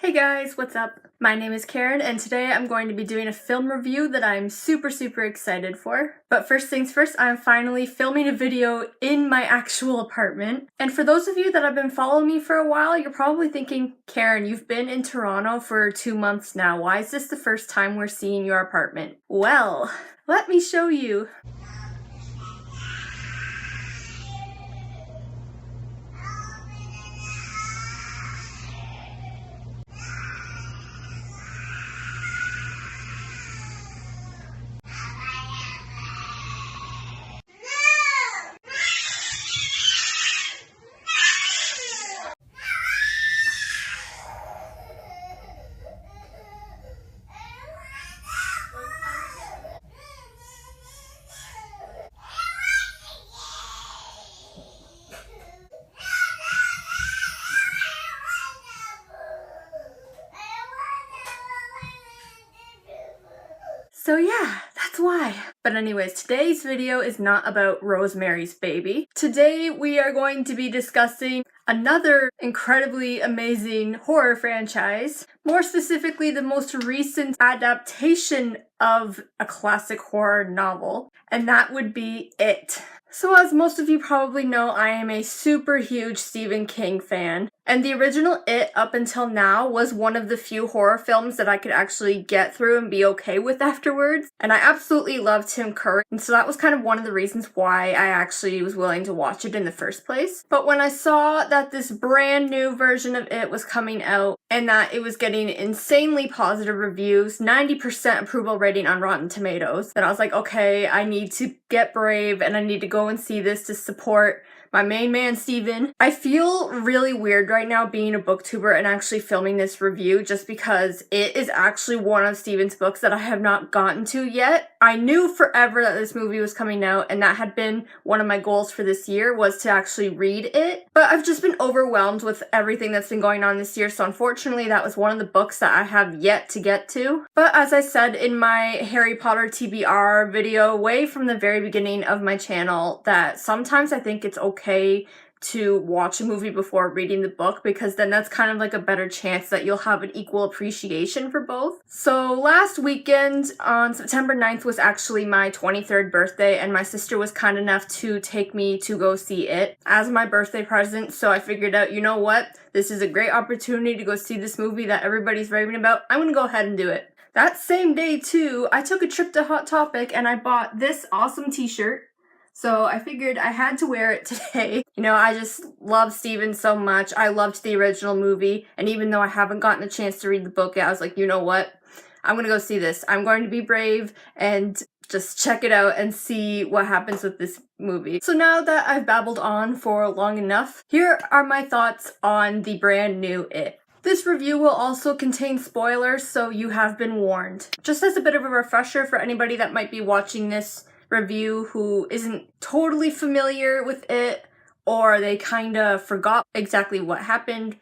Hey guys, what's up? My name is Karen and today I'm going to be doing a film review that I'm super excited for. But first things first, I'm finally filming a video in my actual apartment. And for those of you that have been following me for a while, you're probably thinking, Karen, you've been in Toronto for 2 months now. Why is this the first time we're seeing your apartment? Well, let me show you. So yeah, that's why. But anyways, today's video is not about Rosemary's Baby. Today we are going to be discussing another incredibly amazing horror franchise. More specifically, the most recent adaptation of a classic horror novel, and that would be It. So as most of you probably know, I am a super huge Stephen King fan, and the original It up until now was one of the few horror films that I could actually get through and be okay with afterwards, and I absolutely loved Tim Curry, and so that was kind of one of the reasons why I actually was willing to watch it in the first place. But when I saw that this brand new version of It was coming out, and that it was getting insanely positive reviews, 90% approval rating on Rotten Tomatoes, then I was like, okay, I need to get brave and I need to go and see this to support my main man, Steven. I feel really weird right now being a booktuber and actually filming this review just because it is actually one of Steven's books that I have not gotten to yet. I knew forever that this movie was coming out, and that had been one of my goals for this year, was to actually read it. But I've just been overwhelmed with everything that's been going on this year, so unfortunately that was one of the books that I have yet to get to. But as I said in my Harry Potter TBR video way from the very beginning of my channel, that sometimes I think it's okay to watch a movie before reading the book, because then that's kind of like a better chance that you'll have an equal appreciation for both. So last weekend on September 9th was actually my 23rd birthday, and my sister was kind enough to take me to go see It as my birthday present, so I figured out, you know what, this is a great opportunity to go see this movie that everybody's raving about. I'm gonna go ahead and do it. That same day too, I took a trip to Hot Topic and I bought this awesome t-shirt. So I figured I had to wear it today. You know, I just love Steven so much. I loved the original movie, and even though I haven't gotten a chance to read the book yet, I was like, you know what? I'm gonna go see this. I'm going to be brave and just check it out and see what happens with this movie. So now that I've babbled on for long enough, here are my thoughts on the brand new It. This review will also contain spoilers, so you have been warned. Just as a bit of a refresher for anybody that might be watching this review who isn't totally familiar with It, or they kinda forgot exactly what happened,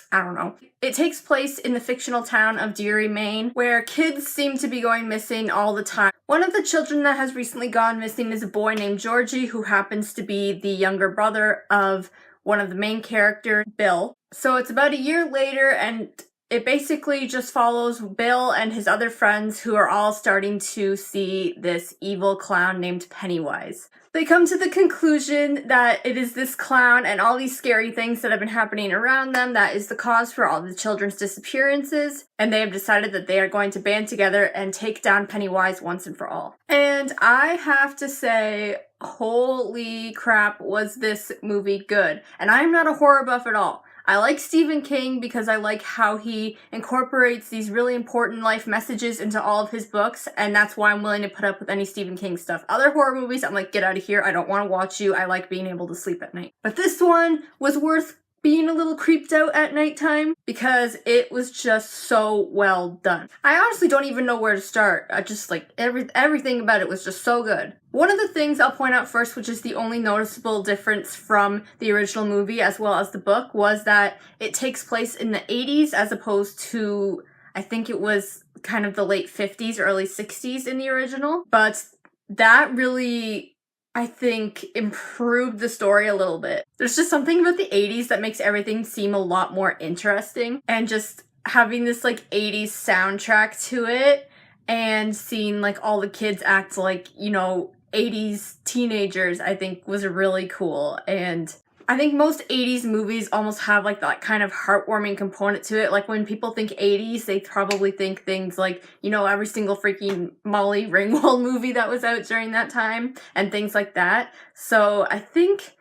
I don't know. It takes place in the fictional town of Derry, Maine, where kids seem to be going missing all the time. One of the children that has recently gone missing is a boy named Georgie, who happens to be the younger brother of one of the main characters, Bill. So it's about a year later, and it basically just follows Bill and his other friends who are all starting to see this evil clown named Pennywise. They come to the conclusion that it is this clown and all these scary things that have been happening around them that is the cause for all the children's disappearances, and they have decided that they are going to band together and take down Pennywise once and for all. And I have to say, holy crap, was this movie good. And I'm not a horror buff at all. I like Stephen King because I like how he incorporates these really important life messages into all of his books, and that's why I'm willing to put up with any Stephen King stuff. Other horror movies, I'm like, get out of here, I don't want to watch you, I like being able to sleep at night. But this one was worth being a little creeped out at nighttime because it was just so well done. I honestly don't even know where to start. I just like everything about it was just so good. One of the things I'll point out first, which is the only noticeable difference from the original movie as well as the book, was that it takes place in the 80s as opposed to, I think it was kind of the late 50s, early 60s in the original. But that really, I think, improved the story a little bit. There's just something about the 80s that makes everything seem a lot more interesting, and just having this like 80s soundtrack to it and seeing like all the kids act like, you know, 80s teenagers, I think was really cool. And I think most 80s movies almost have like that kind of heartwarming component to it. Like when people think 80s, they probably think things like, you know, every single freaking Molly Ringwald movie that was out during that time and things like that. So I think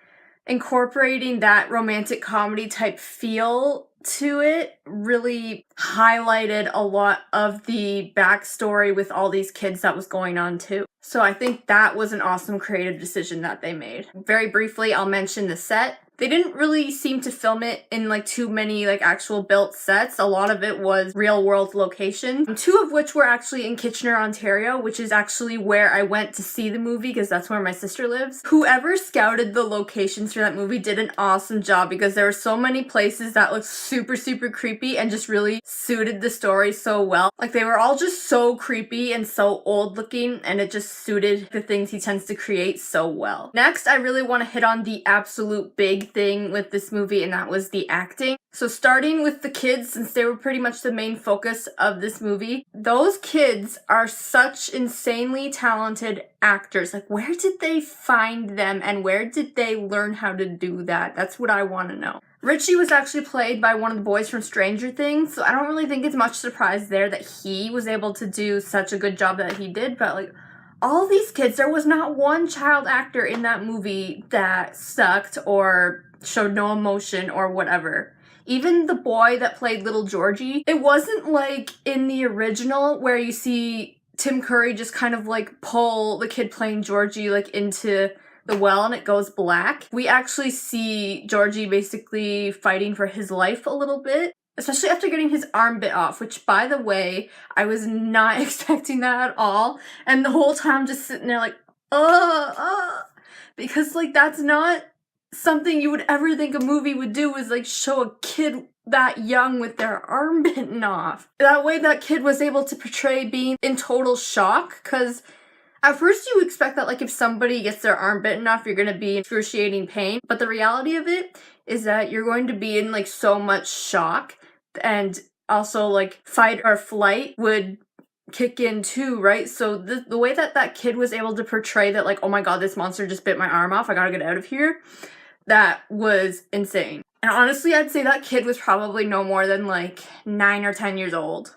incorporating that romantic comedy type feel to it really highlighted a lot of the backstory with all these kids that was going on too. So I think that was an awesome creative decision that they made. Very briefly, I'll mention the set. They didn't really seem to film it in like too many like actual built sets. A lot of it was real world locations, two of which were actually in Kitchener, Ontario, which is actually where I went to see the movie because that's where my sister lives. Whoever scouted the locations for that movie did an awesome job because there were so many places that looked super, super creepy and just really suited the story so well. Like they were all just so creepy and so old looking, and it just suited the things he tends to create so well. Next, I really want to hit on the absolute big thing with this movie, and that was the acting. So starting with the kids, since they were pretty much the main focus of this movie, those kids are such insanely talented actors. Like, where did they find them and where did they learn how to do that? That's what I want to know. Richie was actually played by one of the boys from Stranger Things, so I don't really think it's much surprise there that he was able to do such a good job that he did, but like, all these kids, there was not one child actor in that movie that sucked or showed no emotion or whatever. Even the boy that played little Georgie, it wasn't like in the original where you see Tim Curry just kind of like pull the kid playing Georgie like into the well and it goes black. We actually see Georgie basically fighting for his life a little bit, especially after getting his arm bit off, which, by the way, I was not expecting that at all. And the whole time I'm just sitting there like, because, like, that's not something you would ever think a movie would do, is, like, show a kid that young with their arm bitten off. That way that kid was able to portray being in total shock, because at first you expect that, like, if somebody gets their arm bitten off, you're gonna be in excruciating pain. But the reality of it is that you're going to be in, like, so much shock, and also, like, fight or flight would kick in too, right? So the way that that kid was able to portray that, like, oh my god, this monster just bit my arm off, I gotta get out of here, that was insane. And honestly, I'd say that kid was probably no more than, like, 9 or 10 years old.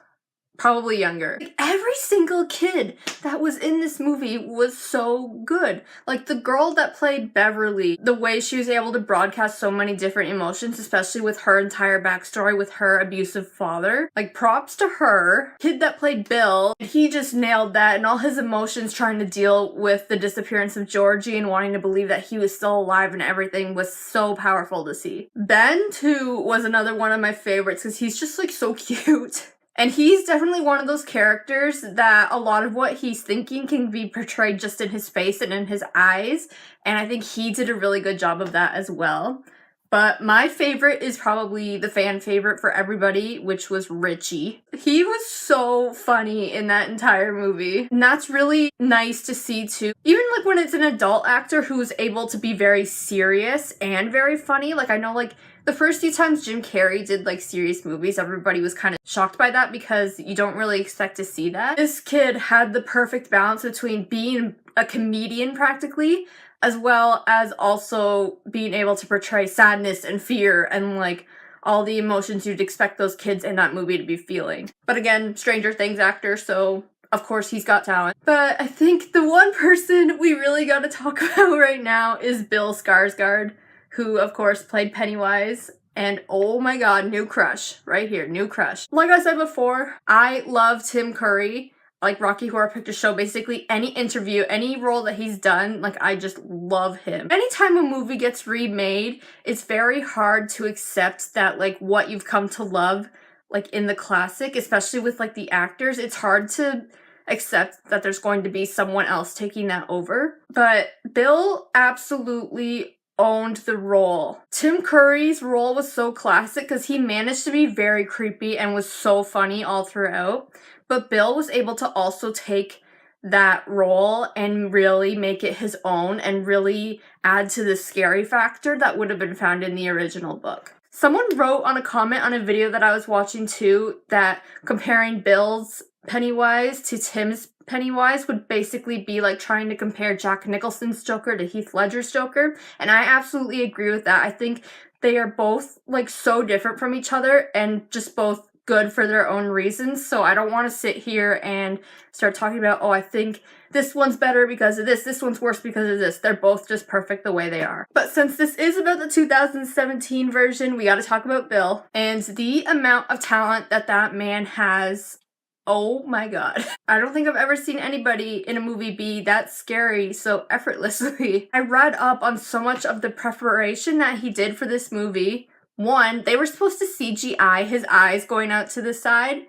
Probably younger. Like, every single kid that was in this movie was so good. Like, the girl that played Beverly, the way she was able to broadcast so many different emotions, especially with her entire backstory with her abusive father. Like, props to her. Kid that played Bill, he just nailed that, and all his emotions trying to deal with the disappearance of Georgie and wanting to believe that he was still alive and everything was so powerful to see. Ben, too, was another one of my favorites because he's just, like, so cute. And he's definitely one of those characters that a lot of what he's thinking can be portrayed just in his face and in his eyes. And I think he did a really good job of that as well. But my favorite is probably the fan favorite for everybody, which was Richie. He was so funny in that entire movie. And that's really nice to see too. Even like when it's an adult actor who's able to be very serious and very funny. Like I know like the first few times Jim Carrey did like serious movies, everybody was kind of shocked by that because you don't really expect to see that. This kid had the perfect balance between being a comedian practically, as well as also being able to portray sadness and fear and like all the emotions you'd expect those kids in that movie to be feeling. But again, Stranger Things actor, so of course he's got talent. But I think the one person we really gotta talk about right now is Bill Skarsgård, who of course played Pennywise. And oh my god, new crush. Right here, new crush. Like I said before, I love Tim Curry. Like Rocky Horror Picture Show, basically any interview, any role that he's done, like I just love him. Anytime a movie gets remade, it's very hard to accept that like what you've come to love, like in the classic, especially with like the actors, it's hard to accept that there's going to be someone else taking that over. But Bill absolutely owned the role. Tim Curry's role was so classic because he managed to be very creepy and was so funny all throughout. But Bill was able to also take that role and really make it his own and really add to the scary factor that would have been found in the original book. Someone wrote on a comment on a video that I was watching too that comparing Bill's Pennywise to Tim's Pennywise would basically be like trying to compare Jack Nicholson's Joker to Heath Ledger's Joker, and I absolutely agree with that. I think they are both like so different from each other and just both good for their own reasons, so I don't want to sit here and start talking about, oh, I think this one's better because of this one's worse because of this. They're both just perfect the way they are. But since this is about the 2017 version, we gotta talk about Bill and the amount of talent that that man has. Oh my god. I don't think I've ever seen anybody in a movie be that scary so effortlessly. I read up on so much of the preparation that he did for this movie. One, they were supposed to CGI his eyes going out to the side,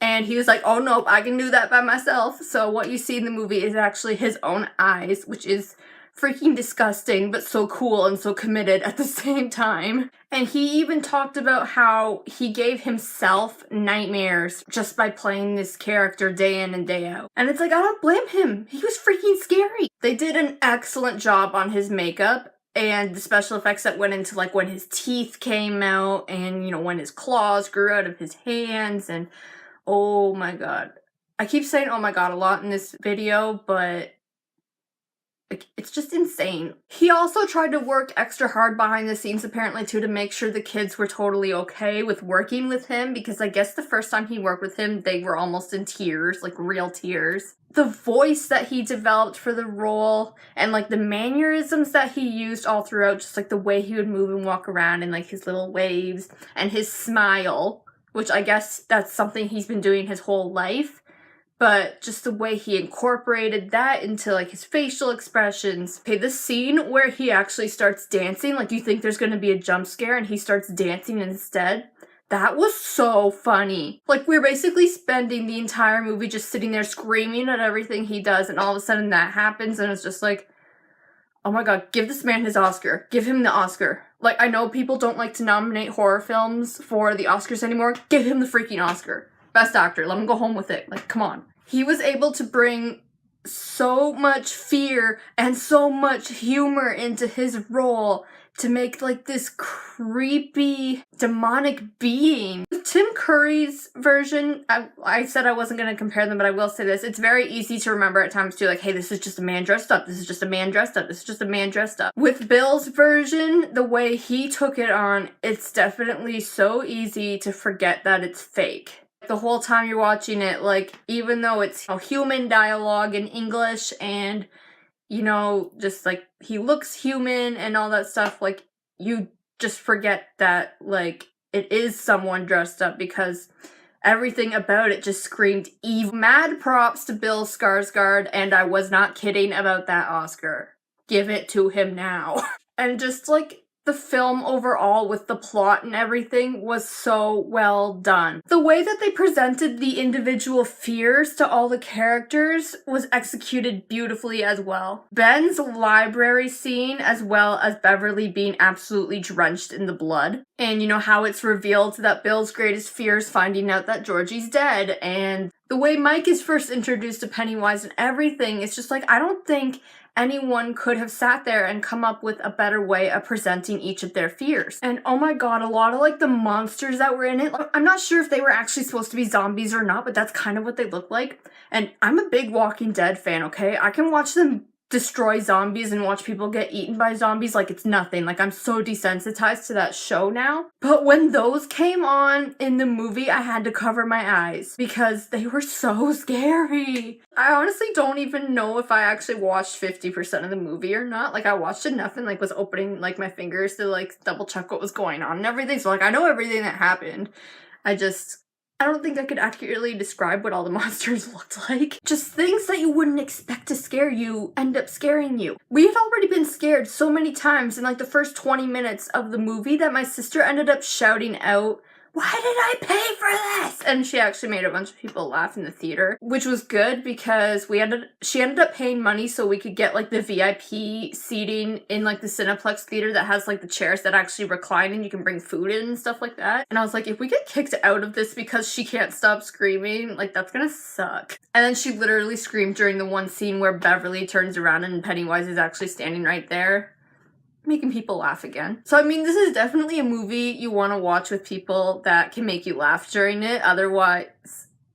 and he was like, oh nope, I can do that by myself. So what you see in the movie is actually his own eyes, which is freaking disgusting, but so cool and so committed at the same time. And he even talked about how he gave himself nightmares just by playing this character day in and day out. And it's like, I don't blame him. He was freaking scary. They did an excellent job on his makeup and the special effects that went into like when his teeth came out and, you know, when his claws grew out of his hands, and oh my god. I keep saying oh my god a lot in this video, but like, it's just insane. He also tried to work extra hard behind the scenes apparently too to make sure the kids were totally okay with working with him, because I guess the first time he worked with him, they were almost in tears, like real tears. The voice that he developed for the role and like the mannerisms that he used all throughout, just like the way he would move and walk around and like his little waves and his smile, which I guess that's something he's been doing his whole life. But just the way he incorporated that into like his facial expressions. Okay, the scene where he actually starts dancing, like you think there's gonna be a jump scare and he starts dancing instead. That was so funny. Like, we're basically spending the entire movie just sitting there screaming at everything he does, and all of a sudden that happens, and it's just like, oh my god, give this man his Oscar. Give him the Oscar. Like, I know people don't like to nominate horror films for the Oscars anymore. Give him the freaking Oscar. Best actor. Let him go home with it. Like, come on. He was able to bring so much fear and so much humor into his role to make like this creepy demonic being. Tim Curry's version, I said I wasn't going to compare them, but I will say this, it's very easy to remember at times too, like, hey, this is just a man dressed up, this is just a man dressed up, this is just a man dressed up. With Bill's version, the way he took it on, it's definitely so easy to forget that it's fake. The whole time you're watching it, like, even though it's, you know, human dialogue in English and, you know, just like he looks human and all that stuff, like, you just forget that, like, it is someone dressed up because everything about it just screamed evil. Mad props to Bill Skarsgård, and I was not kidding about that Oscar. Give it to him now. And just like the film overall with the plot and everything was so well done. The way that they presented the individual fears to all the characters was executed beautifully as well. Ben's library scene, as well as Beverly being absolutely drenched in the blood. And you know how it's revealed that Bill's greatest fear is finding out that Georgie's dead. And the way Mike is first introduced to Pennywise and everything, it's just like, I don't think anyone could have sat there and come up with a better way of presenting each of their fears. And oh my god, a lot of like the monsters that were in it, I'm not sure if they were actually supposed to be zombies or not, but that's kind of what they look like. And I'm a big Walking Dead fan, okay? I can watch them destroy zombies and watch people get eaten by zombies like it's nothing. Like, I'm so desensitized to that show now. But when those came on in the movie, I had to cover my eyes because they were so scary. I honestly don't even know if I actually watched 50% of the movie or not. Like, I watched enough and like was opening like my fingers to like double check what was going on and everything. So like, I know everything that happened. I don't think I could accurately describe what all the monsters looked like. Just things that you wouldn't expect to scare you end up scaring you. We had already been scared so many times in like the first 20 minutes of the movie that my sister ended up shouting out, "Why did I pay for this?" And she actually made a bunch of people laugh in the theater, which was good because she ended up paying money so we could get like the VIP seating in like the Cineplex theater that has like the chairs that actually recline and you can bring food in and stuff like that. And I was like, if we get kicked out of this because she can't stop screaming, like, that's gonna suck. And then she literally screamed during the one scene where Beverly turns around and Pennywise is actually standing right there. making people laugh again. So I mean, this is definitely a movie you want to watch with people that can make you laugh during it. Otherwise,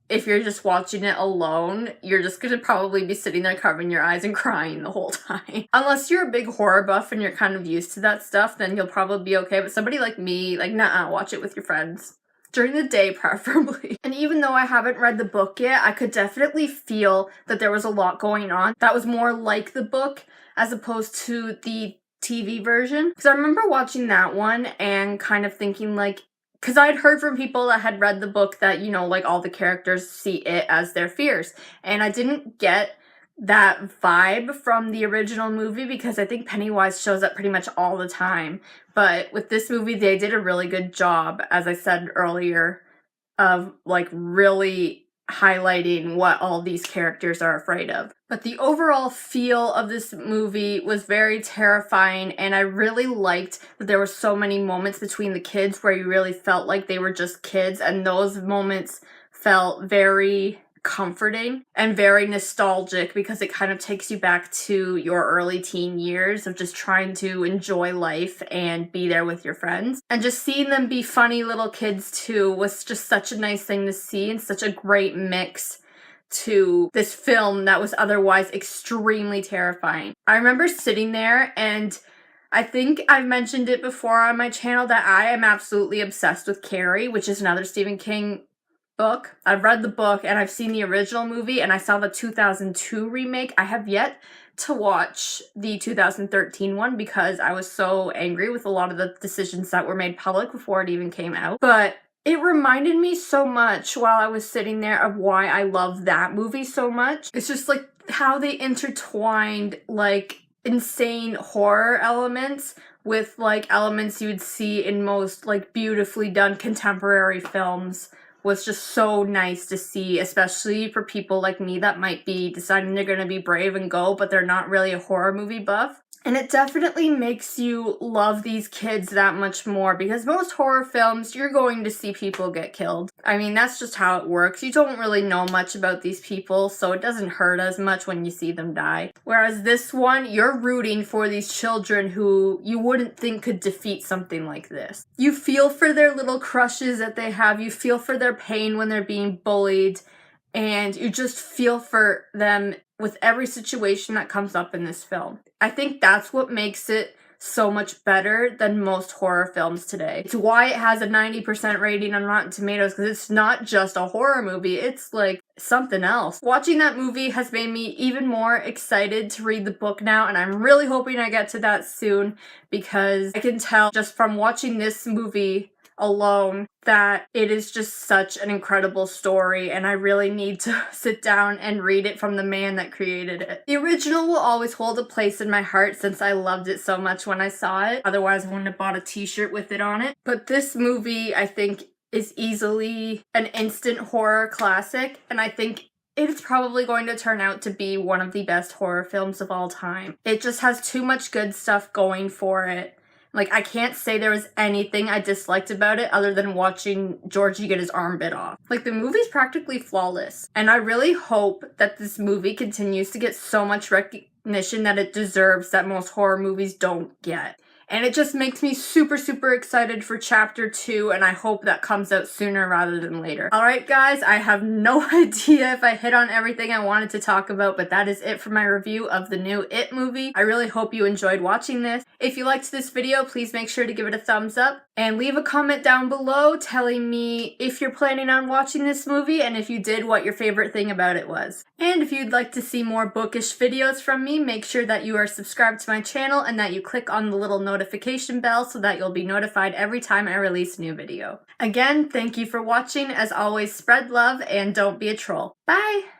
if you're just watching it alone, you're just gonna probably be sitting there covering your eyes and crying the whole time. Unless you're a big horror buff and you're kind of used to that stuff, then you'll probably be okay. But somebody like me, like, nah, watch it with your friends. During the day, preferably. And even though I haven't read the book yet, I could definitely feel that there was a lot going on that was more like the book as opposed to the TV version. Because I remember watching that one and kind of thinking like, because I'd heard from people that had read the book that, you know, like all the characters see it as their fears. And I didn't get that vibe from the original movie because I think Pennywise shows up pretty much all the time. But with this movie, they did a really good job, as I said earlier, of like really highlighting what all these characters are afraid of. But the overall feel of this movie was very terrifying, and I really liked that there were so many moments between the kids where you really felt like they were just kids, and those moments felt very comforting and very nostalgic because it kind of takes you back to your early teen years of just trying to enjoy life and be there with your friends. And just seeing them be funny little kids too was just such a nice thing to see and such a great mix to this film that was otherwise extremely terrifying. I remember sitting there, and I think I've mentioned it before on my channel that I am absolutely obsessed with Carrie, which is another Stephen King book. I've read the book and I've seen the original movie and I saw the 2002 remake. I have yet to watch the 2013 one because I was so angry with a lot of the decisions that were made public before it even came out. But it reminded me so much while I was sitting there of why I love that movie so much. It's just like how they intertwined like insane horror elements with like elements you would see in most like beautifully done contemporary films was just so nice to see, especially for people like me that might be deciding they're going to be brave and go, but they're not really a horror movie buff. And it definitely makes you love these kids that much more because most horror films, you're going to see people get killed. I mean, that's just how it works. You don't really know much about these people, so it doesn't hurt as much when you see them die. Whereas this one, you're rooting for these children who you wouldn't think could defeat something like this. You feel for their little crushes that they have. You feel for their pain when they're being bullied. And you just feel for them with every situation that comes up in this film. I think that's what makes it so much better than most horror films today. It's why it has a 90% rating on Rotten Tomatoes, because it's not just a horror movie, it's like something else. Watching that movie has made me even more excited to read the book now, and I'm really hoping I get to that soon because I can tell just from watching this movie alone that it is just such an incredible story, and I really need to sit down and read it from the man that created it. The original will always hold a place in my heart since I loved it so much when I saw it. Otherwise, I wouldn't have bought a t-shirt with it on it. But this movie, I think, is easily an instant horror classic, and I think it's probably going to turn out to be one of the best horror films of all time. It just has too much good stuff going for it. Like, I can't say there was anything I disliked about it other than watching Georgie get his arm bit off. Like, the movie's practically flawless. And I really hope that this movie continues to get so much recognition that it deserves that most horror movies don't get. And it just makes me super, super excited for Chapter 2, and I hope that comes out sooner rather than later. Alright guys, I have no idea if I hit on everything I wanted to talk about, but that is it for my review of the new It movie. I really hope you enjoyed watching this. If you liked this video, please make sure to give it a thumbs up, and leave a comment down below telling me if you're planning on watching this movie, and if you did, what your favorite thing about it was. And if you'd like to see more bookish videos from me, make sure that you are subscribed to my channel and that you click on the little notification bell so that you'll be notified every time I release a new video. Again, thank you for watching. As always, spread love and don't be a troll. Bye!